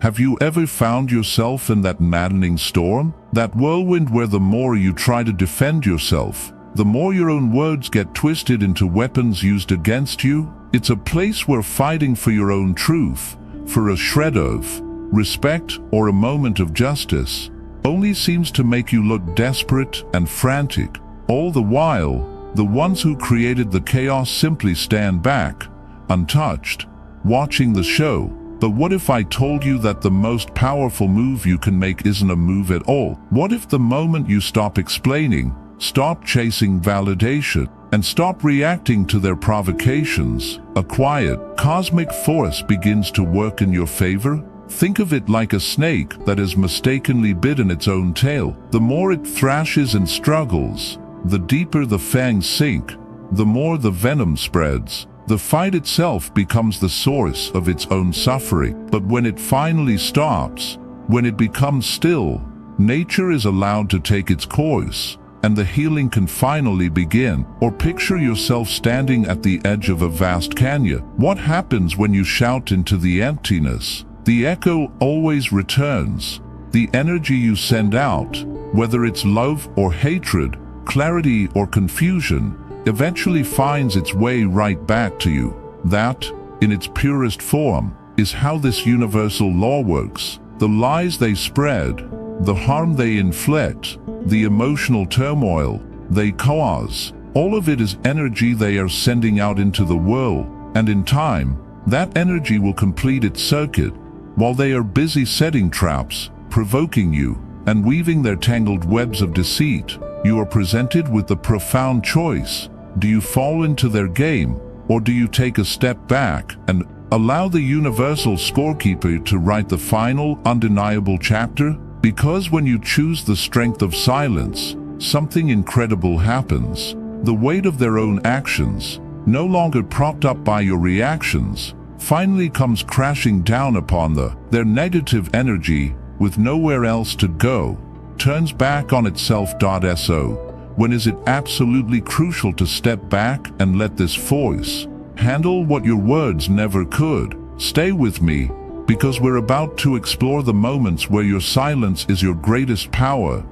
Have you ever found yourself in that maddening storm? That whirlwind where the more you try to defend yourself, the more your own words get twisted into weapons used against you? It's a place where fighting for your own truth, for a shred of respect or a moment of justice, only seems to make you look desperate and frantic. All the while, the ones who created the chaos simply stand back, untouched, watching the show. But what if I told you that the most powerful move you can make isn't a move at all? What if the moment you stop explaining, stop chasing validation, and stop reacting to their provocations, a quiet, cosmic force begins to work in your favor? Think of it like a snake that has mistakenly bitten its own tail. The more it thrashes and struggles, the deeper the fangs sink, the more the venom spreads. The fight itself becomes the source of its own suffering. But when it finally stops, when it becomes still, nature is allowed to take its course, and the healing can finally begin. Or picture yourself standing at the edge of a vast canyon. What happens when you shout into the emptiness? The echo always returns. The energy you send out, whether it's love or hatred, clarity or confusion, eventually finds its way right back to you. That, in its purest form, is how this universal law works. The lies they spread, the harm they inflict, the emotional turmoil they cause, all of it is energy they are sending out into the world, and in time, that energy will complete its circuit. While they are busy setting traps, provoking you, and weaving their tangled webs of deceit, you are presented with the profound choice. Do you fall into their game, or do you take a step back and allow the universal scorekeeper to write the final, undeniable chapter? Because when you choose the strength of silence, something incredible happens. The weight of their own actions, no longer propped up by your reactions, finally comes crashing down upon their negative energy, with nowhere else to go, turns back on itself. So, when is it absolutely crucial to step back and let this force handle what your words never could? Stay with me, because we're about to explore the moments where your silence is your greatest power,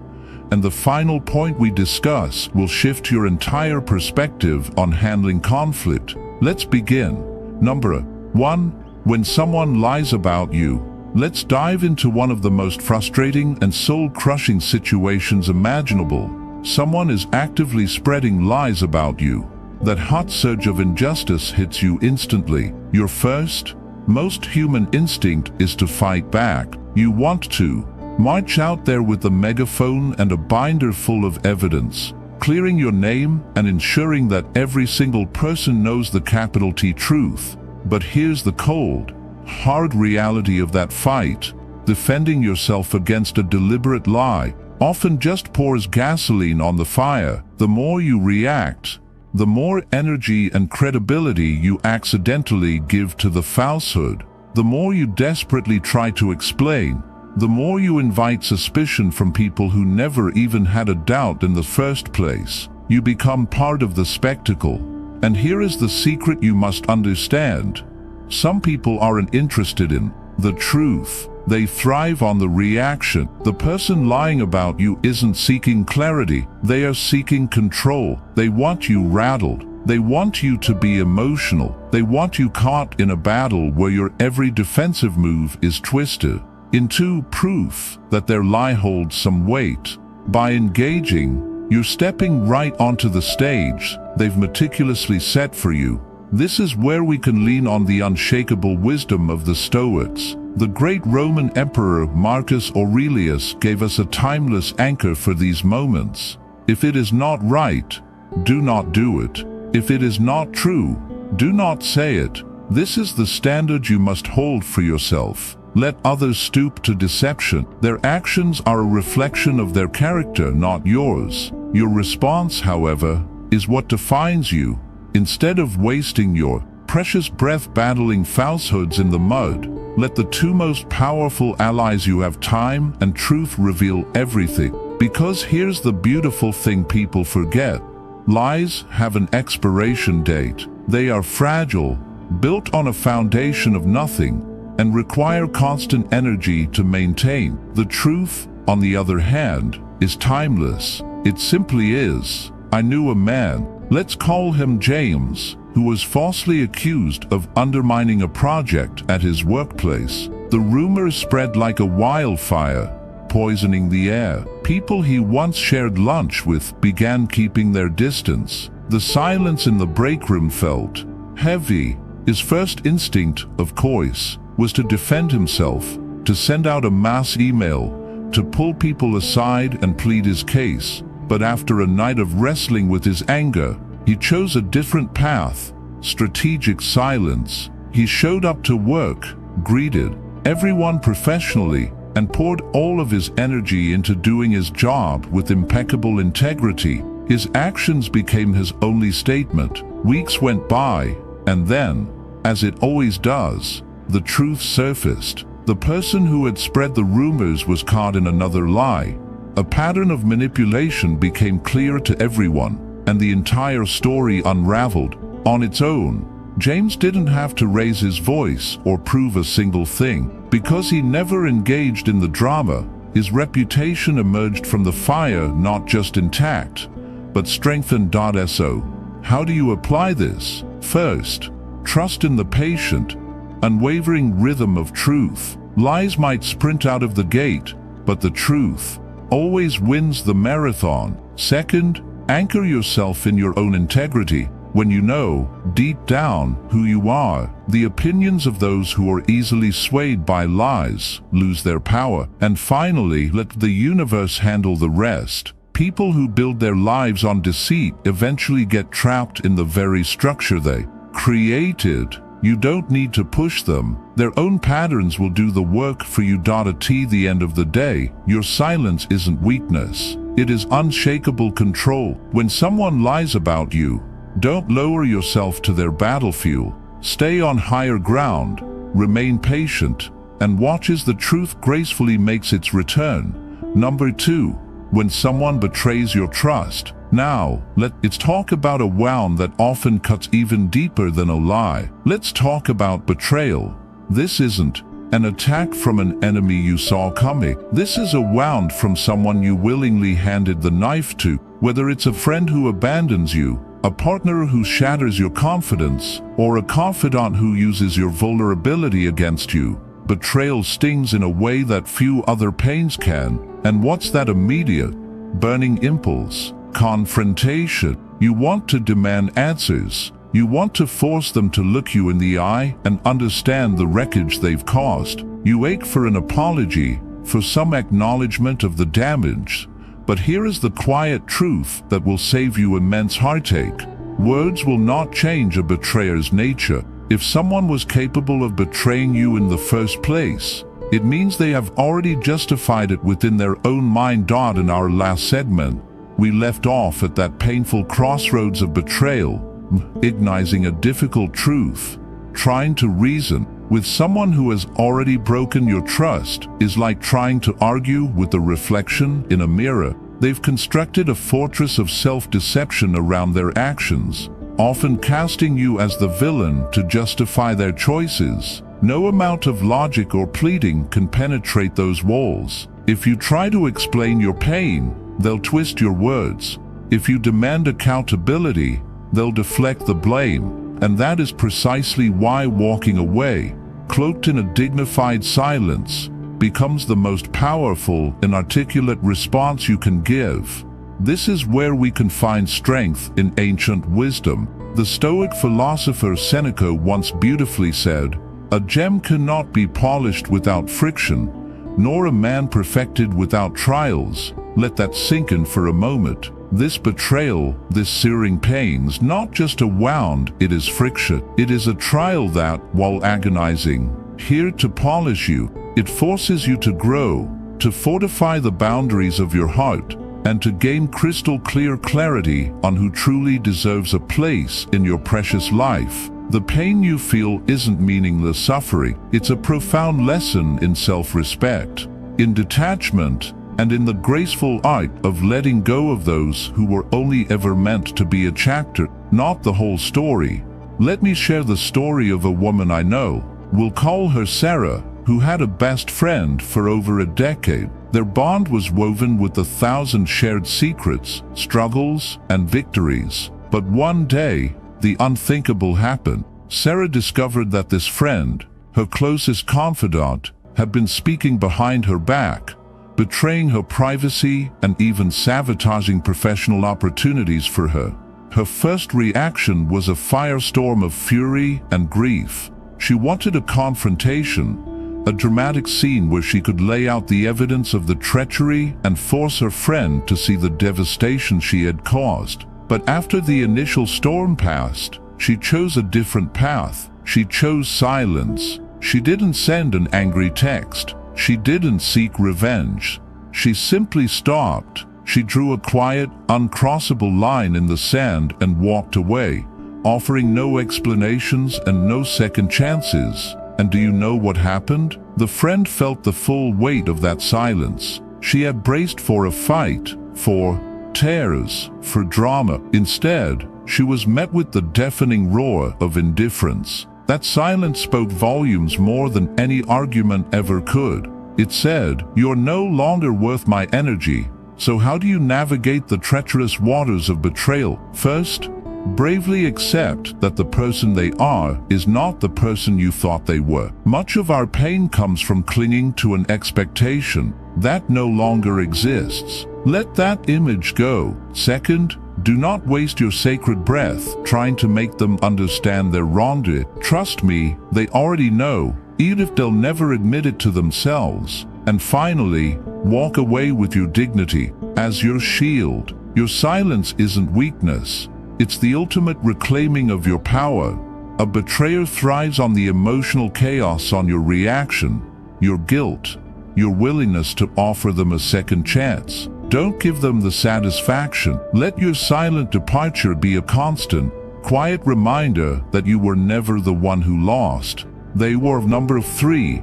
and the final point we discuss will shift your entire perspective on handling conflict. Let's begin. Number 1. When someone lies about you. Let's dive into one of the most frustrating and soul-crushing situations imaginable. Someone is actively spreading lies about you. That hot surge of injustice hits you instantly. Your first, most human instinct is to fight back. You want to march out there with a megaphone and a binder full of evidence, clearing your name and ensuring that every single person knows the capital T truth. But here's the cold, hard reality of that fight. Defending yourself against a deliberate lie often just pours gasoline on the fire. The more you react, the more energy and credibility you accidentally give to the falsehood. The more you desperately try to explain, the more you invite suspicion from people who never even had a doubt in the first place. You become part of the spectacle. And here is the secret you must understand. Some people aren't interested in the truth. They thrive on the reaction. The person lying about you isn't seeking clarity. They are seeking control. They want you rattled. They want you to be emotional. They want you caught in a battle where your every defensive move is twisted into proof that their lie holds some weight. By engaging, you're stepping right onto the stage they've meticulously set for you. This is where we can lean on the unshakable wisdom of the Stoics. The great Roman Emperor Marcus Aurelius gave us a timeless anchor for these moments. If it is not right, do not do it. If it is not true, do not say it. This is the standard you must hold for yourself. Let others stoop to deception. Their actions are a reflection of their character, not yours. Your response, however, is what defines you. Instead of wasting your precious breath battling falsehoods in the mud, let the two most powerful allies you have, time and truth, reveal everything. Because here's the beautiful thing people forget. Lies have an expiration date. They are fragile, built on a foundation of nothing. and require constant energy to maintain. The truth, on the other hand, is timeless. It simply is. I knew a man, let's call him James, who was falsely accused of undermining a project at his workplace. The rumors spread like a wildfire, poisoning the air. People he once shared lunch with began keeping their distance. The silence in the break room felt heavy. His first instinct, of course, was to defend himself, to send out a mass email, to pull people aside and plead his case. But after a night of wrestling with his anger, he chose a different path: strategic silence. He showed up to work, greeted everyone professionally, and poured all of his energy into doing his job with impeccable integrity. His actions became his only statement. Weeks went by, and then, as it always does, the truth surfaced. The person who had spread the rumors was caught in another lie. A pattern of manipulation became clear to everyone, and the entire story unraveled. On its own, James didn't have to raise his voice or prove a single thing. Because he never engaged in the drama, his reputation emerged from the fire not just intact, but strengthened. So, how do you apply this? First, trust in the patient, unwavering rhythm of truth. Lies might sprint out of the gate, but the truth always wins the marathon. Second, anchor yourself in your own integrity. When you know, deep down, who you are, the opinions of those who are easily swayed by lies lose their power. And finally, let the universe handle the rest. People who build their lives on deceit eventually get trapped in the very structure they created. You don't need to push them. Their own patterns will do the work for you. At the end of the day, your silence isn't weakness. It is unshakable control. When someone lies about you, don't lower yourself to their battlefield. Stay on higher ground, remain patient, and watch as the truth gracefully makes its return. Number 2, when someone betrays your trust. Now, let's talk about a wound that often cuts even deeper than a lie. Let's talk about betrayal. This isn't an attack from an enemy you saw coming. This is a wound from someone you willingly handed the knife to. Whether it's a friend who abandons you, a partner who shatters your confidence, or a confidant who uses your vulnerability against you, betrayal stings in a way that few other pains can. And what's that immediate, burning impulse? Confrontation. You want to demand answers. You want to force them to look you in the eye and understand the wreckage they've caused. You ache for an apology, for some acknowledgement of the damage. But here is the quiet truth that will save you immense heartache. Words will not change a betrayer's nature. If someone was capable of betraying you in the first place, it means they have already justified it within their own mind. In our last segment, we left off at that painful crossroads of betrayal, recognizing a difficult truth. Trying to reason with someone who has already broken your trust is like trying to argue with a reflection in a mirror. They've constructed a fortress of self-deception around their actions, often casting you as the villain to justify their choices. No amount of logic or pleading can penetrate those walls. If you try to explain your pain, they'll twist your words. If you demand accountability, they'll deflect the blame. And that is precisely why walking away, cloaked in a dignified silence, becomes the most powerful and articulate response you can give. This is where we can find strength in ancient wisdom. The Stoic philosopher Seneca once beautifully said, "A gem cannot be polished without friction, nor a man perfected without trials." Let that sink in for a moment. This betrayal, this searing pain's not just a wound, it is friction. It is a trial that, while agonizing, here to polish you, it forces you to grow, to fortify the boundaries of your heart, and to gain crystal clear clarity on who truly deserves a place in your precious life. The pain you feel isn't meaningless suffering. It's a profound lesson in self-respect, in detachment, and in the graceful art of letting go of those who were only ever meant to be a chapter, not the whole story. Let me share the story of a woman I know. We'll call her Sarah, who had a best friend for over a decade. Their bond was woven with 1,000 shared secrets, struggles, and victories. But one day, the unthinkable happened. Sarah discovered that this friend, her closest confidant, had been speaking behind her back, betraying her privacy and even sabotaging professional opportunities for her. Her first reaction was a firestorm of fury and grief. She wanted a confrontation, a dramatic scene where she could lay out the evidence of the treachery and force her friend to see the devastation she had caused. But after the initial storm passed, she chose a different path. She chose silence. She didn't send an angry text. She didn't seek revenge. She simply stopped. She drew a quiet, uncrossable line in the sand and walked away, offering no explanations and no second chances. And do you know what happened? The friend felt the full weight of that silence. She had braced for a fight, for tears, for drama. Instead, she was met with the deafening roar of indifference. That silence spoke volumes more than any argument ever could. It said, "You're no longer worth my energy. So how do you navigate the treacherous waters of betrayal? First, bravely accept that the person they are is not the person you thought they were. Much of our pain comes from clinging to an expectation that no longer exists. Let that image go. Second, do not waste your sacred breath trying to make them understand their wrongdoing. Trust me, they already know, even if they'll never admit it to themselves. And finally, walk away with your dignity as your shield. Your silence isn't weakness. It's the ultimate reclaiming of your power. A betrayer thrives on the emotional chaos on your reaction, your guilt, your willingness to offer them a second chance. Don't give them the satisfaction. Let your silent departure be a constant, quiet reminder that you were never the one who lost. They were. Number 3.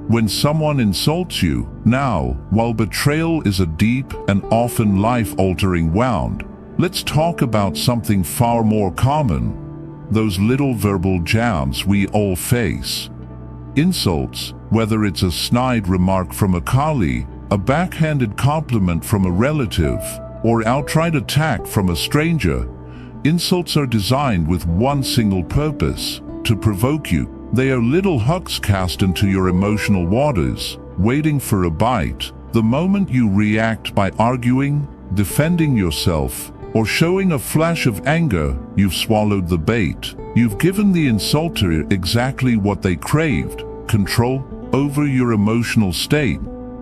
When someone insults you. Now, while betrayal is a deep and often life-altering wound, let's talk about something far more common. Those little verbal jabs we all face. Insults, whether it's a snide remark from a colleague, a backhanded compliment from a relative, or outright attack from a stranger. Insults are designed with one single purpose: to provoke you. They are little hooks cast into your emotional waters, waiting for a bite. The moment you react by arguing, defending yourself, or showing a flash of anger, you've swallowed the bait. You've given the insulter exactly what they craved: control over your emotional state.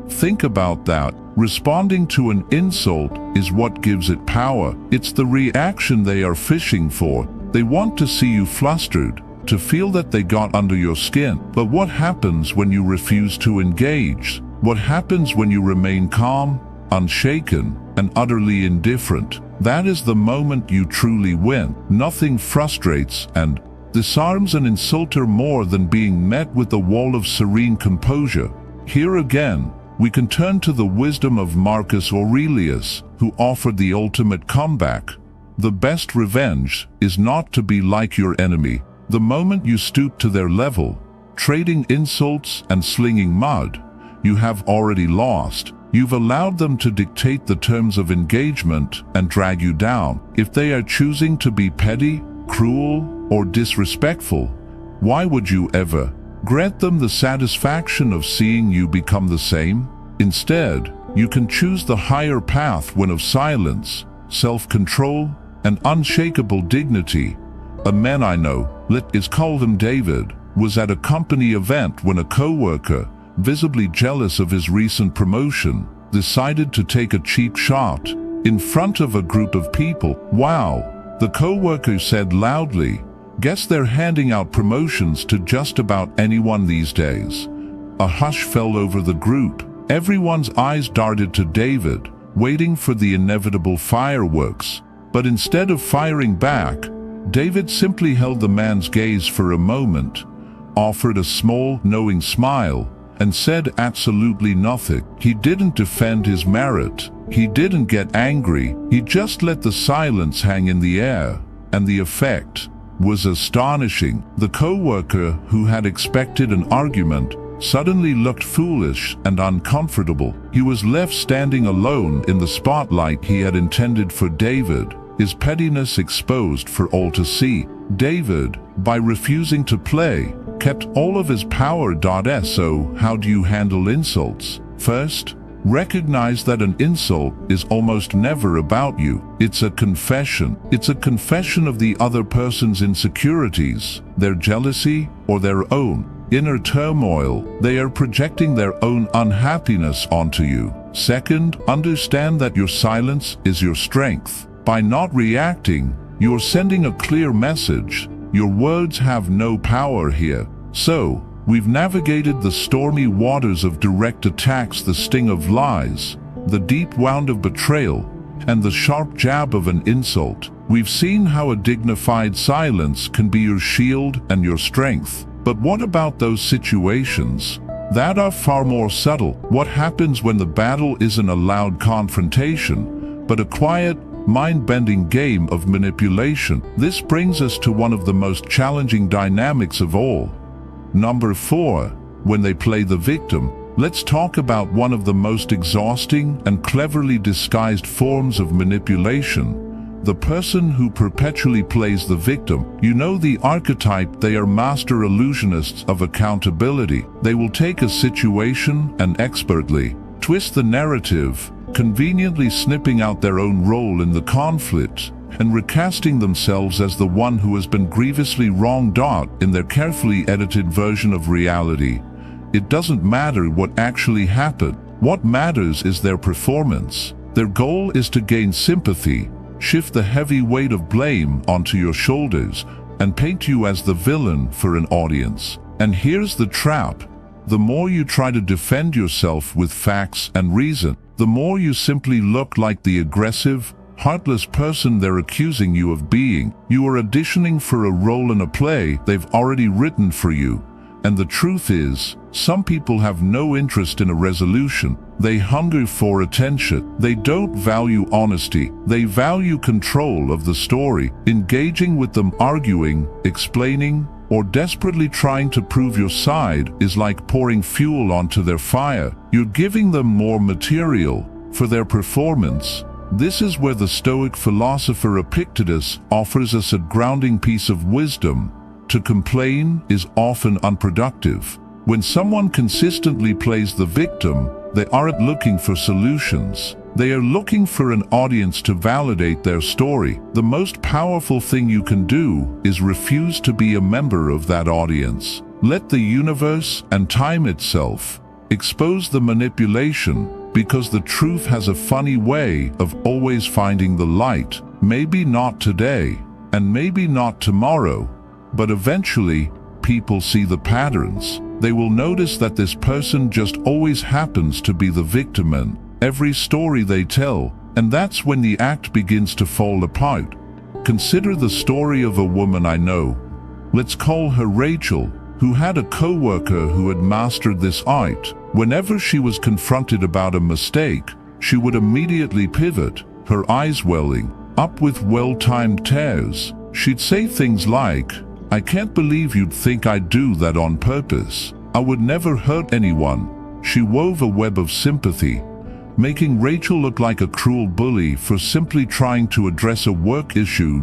Think about that. Responding to an insult is what gives it power. It's the reaction they are fishing for. They want to see you flustered, to feel that they got under your skin. But what happens when you refuse to engage? What happens when you remain calm, unshaken, and utterly indifferent? That is the moment you truly win. Nothing frustrates and disarms an insulter more than being met with a wall of serene composure. Here again, we can turn to the wisdom of Marcus Aurelius, who offered the ultimate comeback. The best revenge is not to be like your enemy. The moment you stoop to their level, trading insults and slinging mud, you have already lost. You've allowed them to dictate the terms of engagement and drag you down. If they are choosing to be petty, cruel, or disrespectful, why would you ever grant them the satisfaction of seeing you become the same? Instead, you can choose the higher path, one of silence, self-control, and unshakable dignity. A man I know, let's call him David, was at a company event when a co-worker, visibly jealous of his recent promotion, decided to take a cheap shot in front of a group of people. "Wow," the co-worker said loudly. "Guess they're handing out promotions to just about anyone these days." A hush fell over the group. Everyone's eyes darted to David, waiting for the inevitable fireworks. But instead of firing back, David simply held the man's gaze for a moment, offered a small, knowing smile, and said absolutely nothing. He didn't defend his merit. He didn't get angry. He just let the silence hang in the air. And the effect? was astonishing. The co-worker, who had expected an argument, suddenly looked foolish and uncomfortable. He was left standing alone in the spotlight he had intended for David, his pettiness exposed for all to see. David, by refusing to play, kept all of his power. So how do you handle insults? First, recognize that an insult is almost never about you. It's a confession. It's a confession of the other person's insecurities, their jealousy, or their own inner turmoil. They are projecting their own unhappiness onto you. Second, understand that your silence is your strength. By not reacting, you're sending a clear message. Your words have no power here. So, we've navigated the stormy waters of direct attacks, the sting of lies, the deep wound of betrayal, and the sharp jab of an insult. We've seen how a dignified silence can be your shield and your strength. But what about those situations that are far more subtle? What happens when the battle isn't a loud confrontation, but a quiet, mind-bending game of manipulation? This brings us to one of the most challenging dynamics of all. Number 4, when they play the victim. Let's talk about one of the most exhausting and cleverly disguised forms of manipulation. The person who perpetually plays the victim. You know the archetype. They are master illusionists of accountability. They will take a situation and expertly twist the narrative, conveniently snipping out their own role in the conflict and recasting themselves as the one who has been grievously wronged. In their carefully edited version of reality, it doesn't matter what actually happened. What matters is their performance. Their goal is to gain sympathy, shift the heavy weight of blame onto your shoulders, and paint you as the villain for an audience. And here's the trap. The more you try to defend yourself with facts and reason, the more you simply look like the aggressive, heartless person they're accusing you of being. You are auditioning for a role in a play they've already written for you. And the truth is, some people have no interest in a resolution. They hunger for attention. They don't value honesty. They value control of the story. Engaging with them, arguing, explaining, or desperately trying to prove your side is like pouring fuel onto their fire. You're giving them more material for their performance. This is where the Stoic philosopher Epictetus offers us a grounding piece of wisdom. To complain is often unproductive. When someone consistently plays the victim, they aren't looking for solutions. They are looking for an audience to validate their story. The most powerful thing you can do is refuse to be a member of that audience. Let the universe and time itself expose the manipulation, because the truth has a funny way of always finding the light. Maybe not today, and maybe not tomorrow, but eventually, people see the patterns. They will notice that this person just always happens to be the victim in every story they tell, and that's when the act begins to fall apart. Consider the story of a woman I know. Let's call her Rachel, who had a co-worker who had mastered this art. Whenever she was confronted about a mistake, she would immediately pivot, her eyes welling up with well-timed tears. She'd say things like, "I can't believe you'd think I'd do that on purpose. I would never hurt anyone." She wove a web of sympathy, making Rachel look like a cruel bully for simply trying to address a work issue.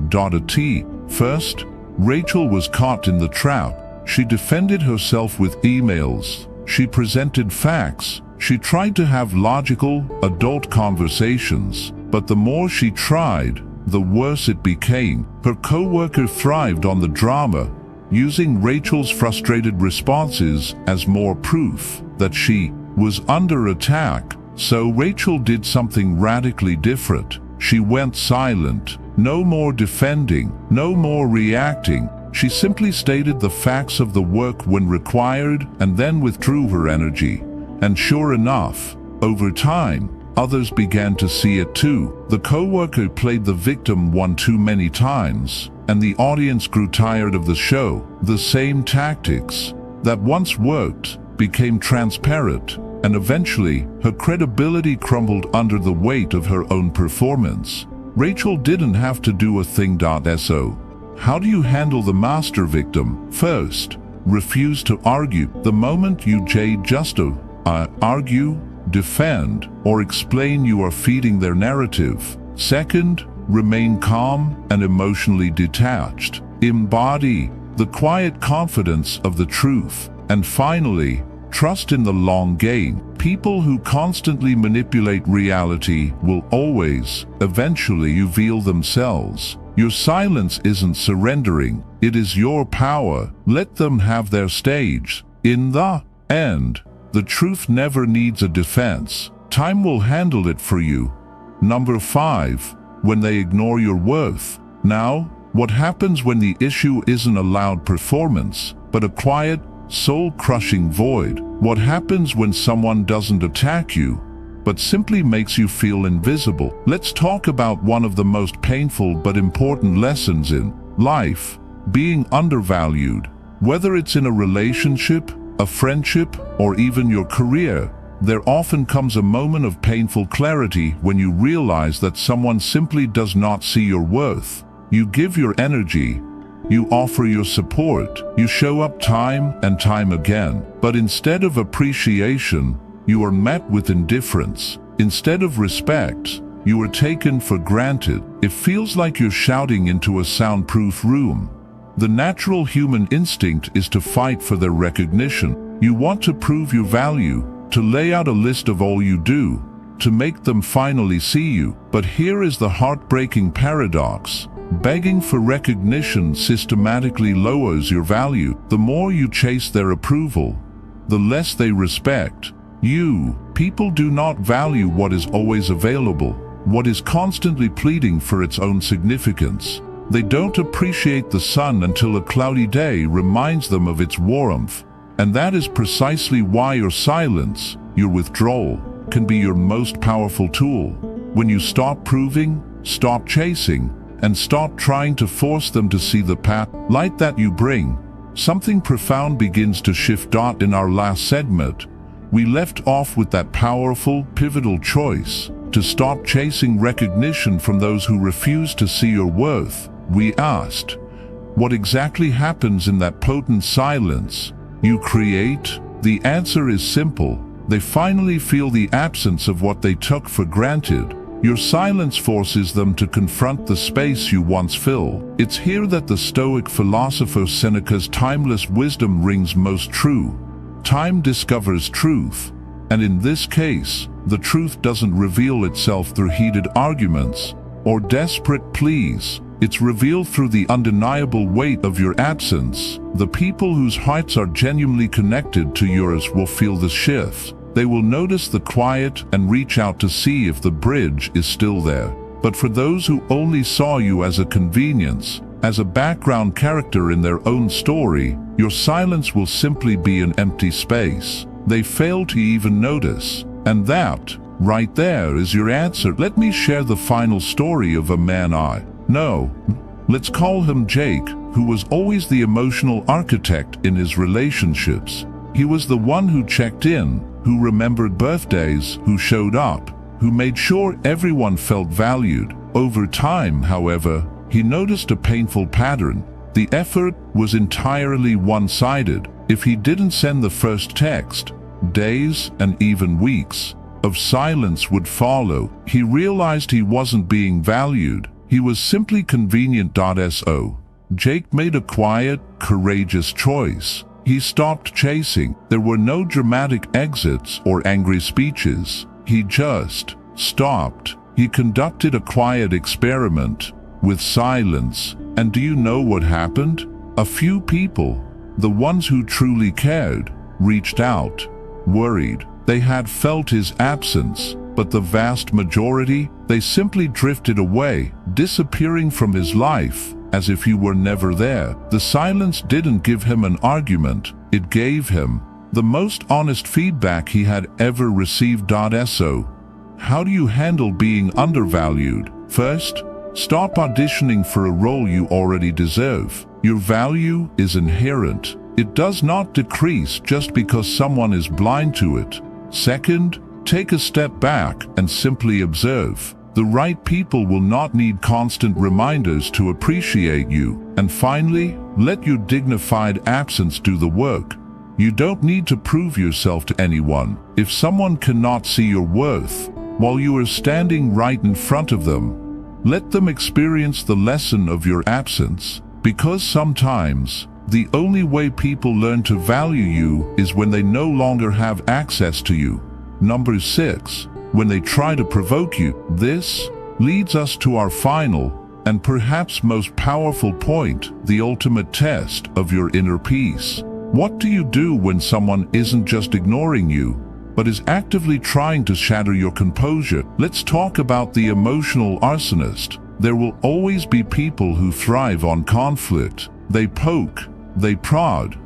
First, Rachel was caught in the trap. She defended herself with emails. She presented facts. She tried to have logical, adult conversations. But the more she tried, the worse it became. Her co-worker thrived on the drama, using Rachel's frustrated responses as more proof that she was under attack. So Rachel did something radically different. She went silent. No more defending, no more reacting. She simply stated the facts of the work when required and then withdrew her energy. And sure enough, over time, others began to see it too. The co-worker played the victim one too many times, and the audience grew tired of the show. The same tactics that once worked became transparent, and eventually, her credibility crumbled under the weight of her own performance. Rachel didn't have to do a thing. So, How do you handle the master victim? First, refuse to argue. The moment you argue, defend, or explain, you are feeding their narrative. Second, remain calm and emotionally detached. Embody the quiet confidence of the truth. And finally, trust in the long game. People who constantly manipulate reality will always, eventually reveal themselves. Your silence isn't surrendering, it is your power. Let them have their stage. In the end, the truth never needs a defense. Time will handle it for you. Number 5. When they ignore your worth. Now, what happens when the issue isn't a loud performance, but a quiet, soul-crushing void? What happens when someone doesn't attack you, but simply makes you feel invisible? Let's talk about one of the most painful but important lessons in life: being undervalued. Whether it's in a relationship, a friendship, or even your career, there often comes a moment of painful clarity when you realize that someone simply does not see your worth. You give your energy, you offer your support, you show up time and time again, but instead of appreciation, you are met with indifference. Instead of respect, you are taken for granted. It feels like you're shouting into a soundproof room. The natural human instinct is to fight for their recognition. You want to prove your value, to lay out a list of all you do, to make them finally see you. But here is the heartbreaking paradox. Begging for recognition systematically lowers your value. The more you chase their approval, the less they respect you. People do not value what is always available, what is constantly pleading for its own significance. They don't appreciate the sun until a cloudy day reminds them of its warmth. And that is precisely why your silence, your withdrawal, can be your most powerful tool. When you stop proving, stop chasing, and stop trying to force them to see the light that you bring, something profound begins to shift. In our last segment, we left off with that powerful, pivotal choice to stop chasing recognition from those who refuse to see your worth. We asked, what exactly happens in that potent silence you create? The answer is simple. They finally feel the absence of what they took for granted. Your silence forces them to confront the space you once filled. It's here that the Stoic philosopher Seneca's timeless wisdom rings most true. Time discovers truth, and in this case, the truth doesn't reveal itself through heated arguments or desperate pleas. It's revealed through the undeniable weight of your absence. The people whose hearts are genuinely connected to yours will feel the shift. They will notice the quiet and reach out to see if the bridge is still there. But for those who only saw you as a convenience, as a background character in their own story, your silence will simply be an empty space. They fail to even notice. And that, right there, is your answer. Let me share the final story of a man let's call him Jake, who was always the emotional architect in his relationships. He was the one who checked in, who remembered birthdays, who showed up, who made sure everyone felt valued. Over time, however, he noticed a painful pattern. The effort was entirely one-sided. If he didn't send the first text, days and even weeks of silence would follow. He realized he wasn't being valued. He was simply convenient. Jake made a quiet, courageous choice. He stopped chasing. There were no dramatic exits or angry speeches. He just stopped. He conducted a quiet experiment with silence. And do you know what happened? A few people, the ones who truly cared, reached out, worried. They had felt his absence, but the vast majority, they simply drifted away, disappearing from his life, as if he were never there. The silence didn't give him an argument, it gave him the most honest feedback he had ever received. How do you handle being undervalued? First, stop auditioning for a role you already deserve. Your value is inherent. It does not decrease just because someone is blind to it. Second, take a step back and simply observe. The right people will not need constant reminders to appreciate you. And finally, let your dignified absence do the work. You don't need to prove yourself to anyone. If someone cannot see your worth while you are standing right in front of them, let them experience the lesson of your absence, because sometimes the only way people learn to value you is when they no longer have access to you. Number 6, when they try to provoke you. This leads us to our final and perhaps most powerful point, the ultimate test of your inner peace. What do you do when someone isn't just ignoring you, but is actively trying to shatter your composure? Let's talk about the emotional arsonist. There will always be people who thrive on conflict. They poke, they prod,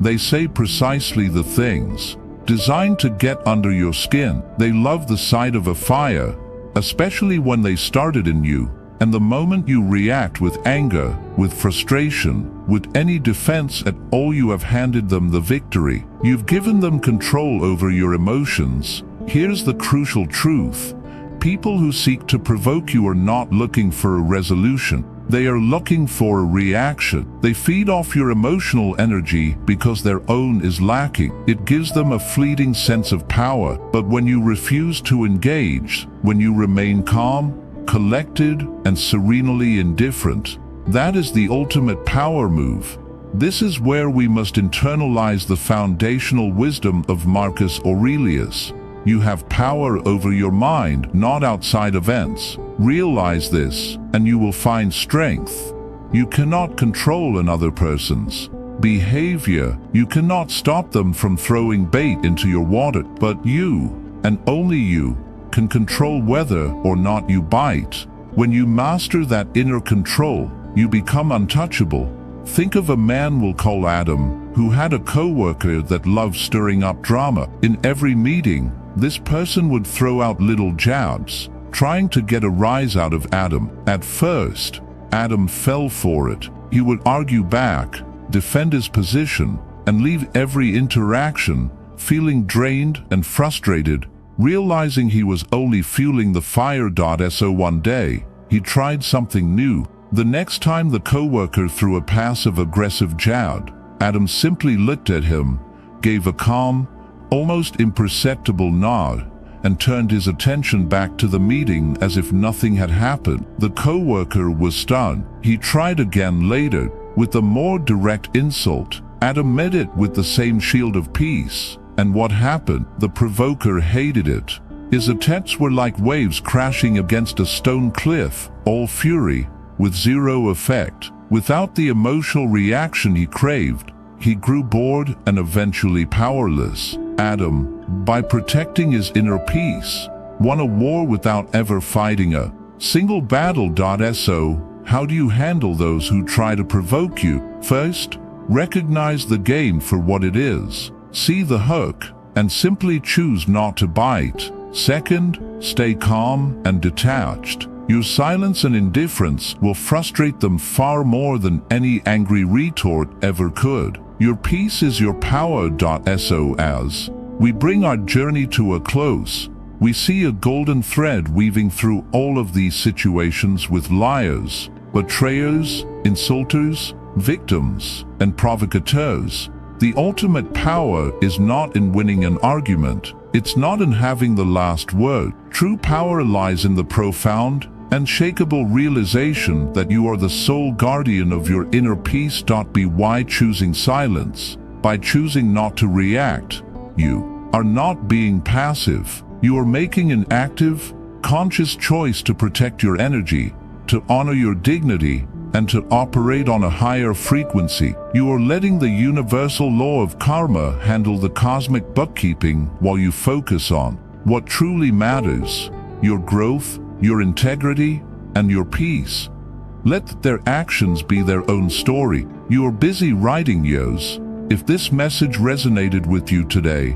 they say precisely the things designed to get under your skin. They love the sight of a fire, especially when they started in you. And the moment you react with anger, with frustration, with any defense at all, you have handed them the victory. You've given them control over your emotions. Here's the crucial truth. People who seek to provoke you are not looking for a resolution. They are looking for a reaction. They feed off your emotional energy because their own is lacking. It gives them a fleeting sense of power. But when you refuse to engage, when you remain calm, collected, and serenely indifferent, that is the ultimate power move. This is where we must internalize the foundational wisdom of Marcus Aurelius. You have power over your mind, not outside events. Realize this, and you will find strength. You cannot control another person's behavior. You cannot stop them from throwing bait into your water, but you, and only you, can control whether or not you bite. When you master that inner control, you become untouchable. Think of a man we'll call Adam, who had a co-worker that loved stirring up drama. In every meeting, this person would throw out little jabs, trying to get a rise out of Adam. At first, Adam fell for it. He would argue back, defend his position, and leave every interaction feeling drained and frustrated. Realizing he was only fueling the fire. So one day, he tried something new. The next time the coworker threw a passive-aggressive jab, Adam simply looked at him, gave a calm, almost imperceptible nod, and turned his attention back to the meeting as if nothing had happened. The coworker was stunned. He tried again later, with a more direct insult. Adam met it with the same shield of peace. And what happened? The provoker hated it. His attempts were like waves crashing against a stone cliff, all fury, with zero effect. Without the emotional reaction he craved, he grew bored and eventually powerless. Adam, by protecting his inner peace, won a war without ever fighting a single battle. So, how do you handle those who try to provoke you? First, recognize the game for what it is. See the hook, and simply choose not to bite. Second, stay calm and detached. Your silence and indifference will frustrate them far more than any angry retort ever could. Your peace is your power. So as we bring our journey to a close, we see a golden thread weaving through all of these situations with liars, betrayers, insulters, victims, and provocateurs. The ultimate power is not in winning an argument. It's not in having the last word. True power lies in the profound, unshakable realization that you are the sole guardian of your inner peace. By choosing silence, by choosing not to react, you are not being passive. You are making an active, conscious choice to protect your energy, to honor your dignity, and to operate on a higher frequency. You are letting the universal law of karma handle the cosmic bookkeeping while you focus on what truly matters: your growth, your integrity, and your peace. Let their actions be their own story. You are busy writing yours. If this message resonated with you today,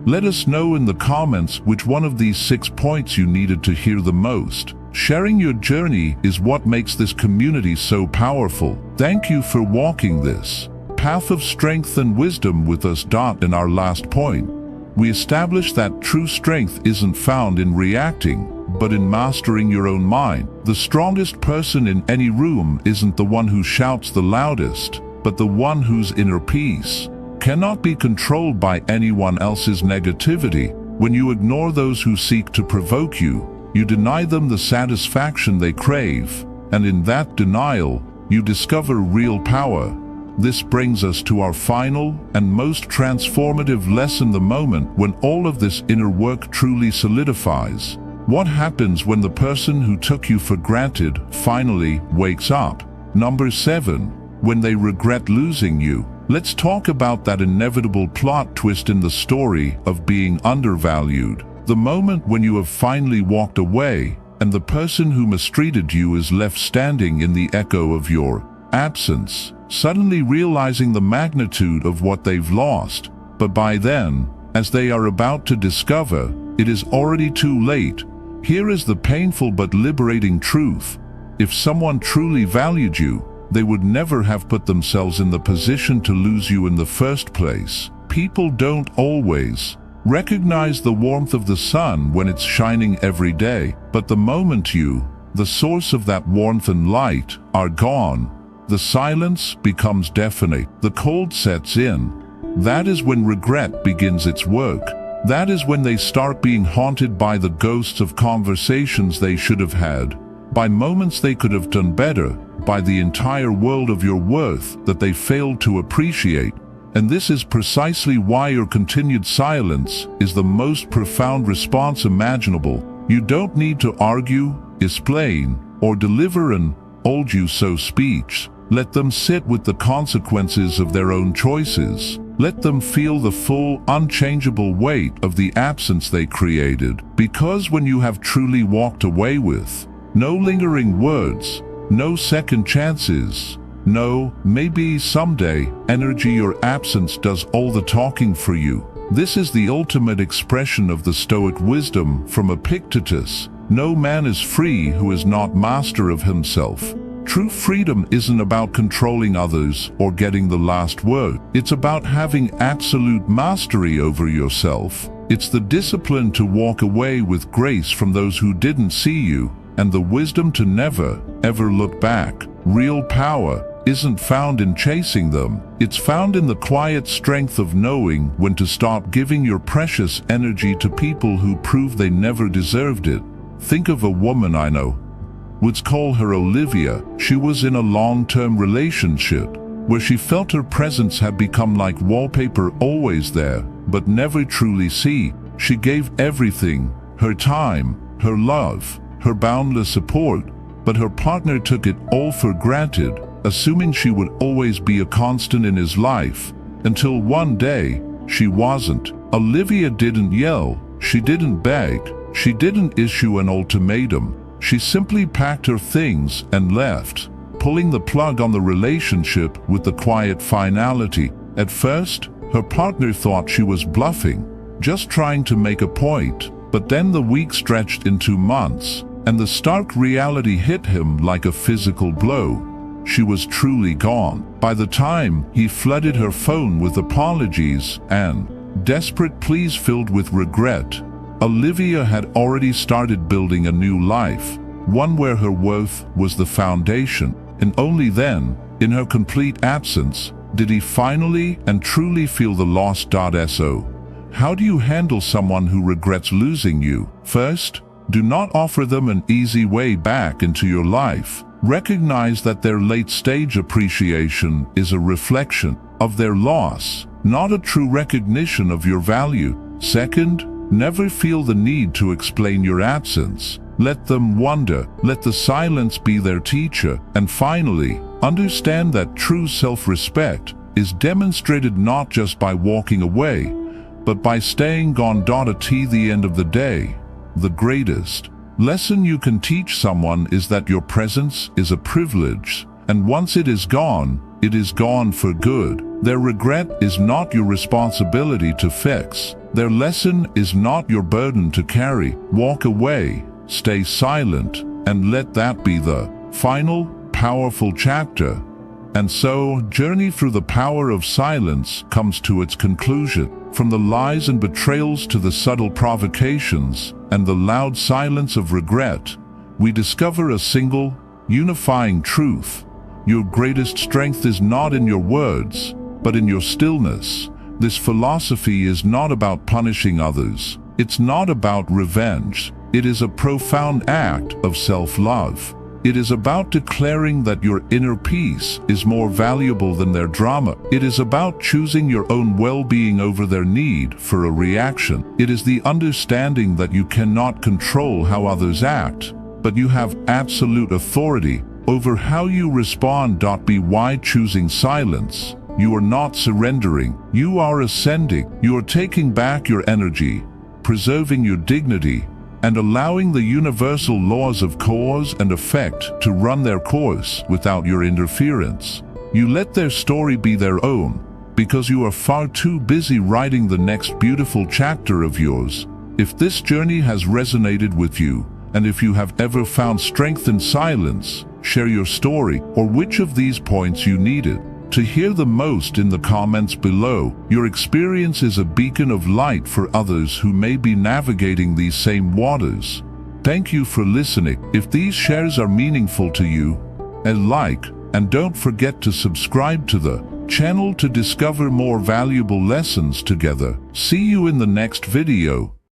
let us know in the comments which one of these 6 points you needed to hear the most. Sharing your journey is what makes this community so powerful. Thank you for walking this path of strength and wisdom with us. In our last point, we established that true strength isn't found in reacting, but in mastering your own mind. The strongest person in any room isn't the one who shouts the loudest, but the one whose inner peace cannot be controlled by anyone else's negativity. When you ignore those who seek to provoke you, you deny them the satisfaction they crave, and in that denial, you discover real power. This brings us to our final and most transformative lesson, the moment when all of this inner work truly solidifies. What happens when the person who took you for granted finally wakes up? Number 7. When they regret losing you. Let's talk about that inevitable plot twist in the story of being undervalued. The moment when you have finally walked away, and the person who mistreated you is left standing in the echo of your absence, suddenly realizing the magnitude of what they've lost. But by then, as they are about to discover, it is already too late. Here is the painful but liberating truth. If someone truly valued you, they would never have put themselves in the position to lose you in the first place. People don't always recognize the warmth of the sun when it's shining every day, but the moment you, the source of that warmth and light, are gone, the silence becomes deafening. The cold sets in. That is when regret begins its work. That is when they start being haunted by the ghosts of conversations they should have had, by moments they could have done better, by the entire world of your worth that they failed to appreciate. And this is precisely why your continued silence is the most profound response imaginable. You don't need to argue, explain, or deliver an "told you so" speech. Let them sit with the consequences of their own choices. Let them feel the full, unchangeable weight of the absence they created. Because when you have truly walked away with no lingering words, no second chances, no "maybe someday" energy, your absence does all the talking for you. This is the ultimate expression of the Stoic wisdom from Epictetus. No man is free who is not master of himself. True freedom isn't about controlling others or getting the last word. It's about having absolute mastery over yourself. It's the discipline to walk away with grace from those who didn't see you, and the wisdom to never, ever look back. Real power isn't found in chasing them. It's found in the quiet strength of knowing when to stop giving your precious energy to people who prove they never deserved it. Think of a woman I know. Would call her Olivia. She was in a long-term relationship where she felt her presence had become like wallpaper, always there, but never truly seen. She gave everything, her time, her love, her boundless support, but her partner took it all for granted, assuming she would always be a constant in his life, until one day, she wasn't. Olivia didn't yell, she didn't beg, she didn't issue an ultimatum. She simply packed her things and left, pulling the plug on the relationship with the quiet finality. At first, her partner thought she was bluffing, just trying to make a point, but then the weeks stretched into months, and the stark reality hit him like a physical blow. She was truly gone. By the time he flooded her phone with apologies and desperate pleas filled with regret, Olivia had already started building a new life, one where her worth was the foundation. And only then, in her complete absence, did he finally and truly feel the loss. So, how do you handle someone who regrets losing you? First, do not offer them an easy way back into your life. Recognize that their late-stage appreciation is a reflection of their loss, not a true recognition of your value. Second, never feel the need to explain your absence. Let them wonder. Let the silence be their teacher. And finally, understand that true self-respect is demonstrated not just by walking away, but by staying gone. At the end of the day, the greatest lesson you can teach someone is that your presence is a privilege, and once it is gone for good. Their regret is not your responsibility to fix. Their lesson is not your burden to carry. Walk away, stay silent, and let that be the final, powerful chapter. And so, journey through the power of silence comes to its conclusion. From the lies and betrayals to the subtle provocations and the loud silence of regret, we discover a single, unifying truth. Your greatest strength is not in your words, but in your stillness. This philosophy is not about punishing others. It's not about revenge. It is a profound act of self-love. It is about declaring that your inner peace is more valuable than their drama. It is about choosing your own well-being over their need for a reaction. It is the understanding that you cannot control how others act, but you have absolute authority over how you respond. By choosing silence, you are not surrendering. You are ascending. You are taking back your energy, preserving your dignity, and allowing the universal laws of cause and effect to run their course without your interference. You let their story be their own, because you are far too busy writing the next beautiful chapter of yours. If this journey has resonated with you, and if you have ever found strength in silence, share your story or which of these points you needed to hear the most in the comments below. Your experience is a beacon of light for others who may be navigating these same waters. Thank you for listening. If these shares are meaningful to you, a like, and don't forget to subscribe to the channel to discover more valuable lessons together. See you in the next video.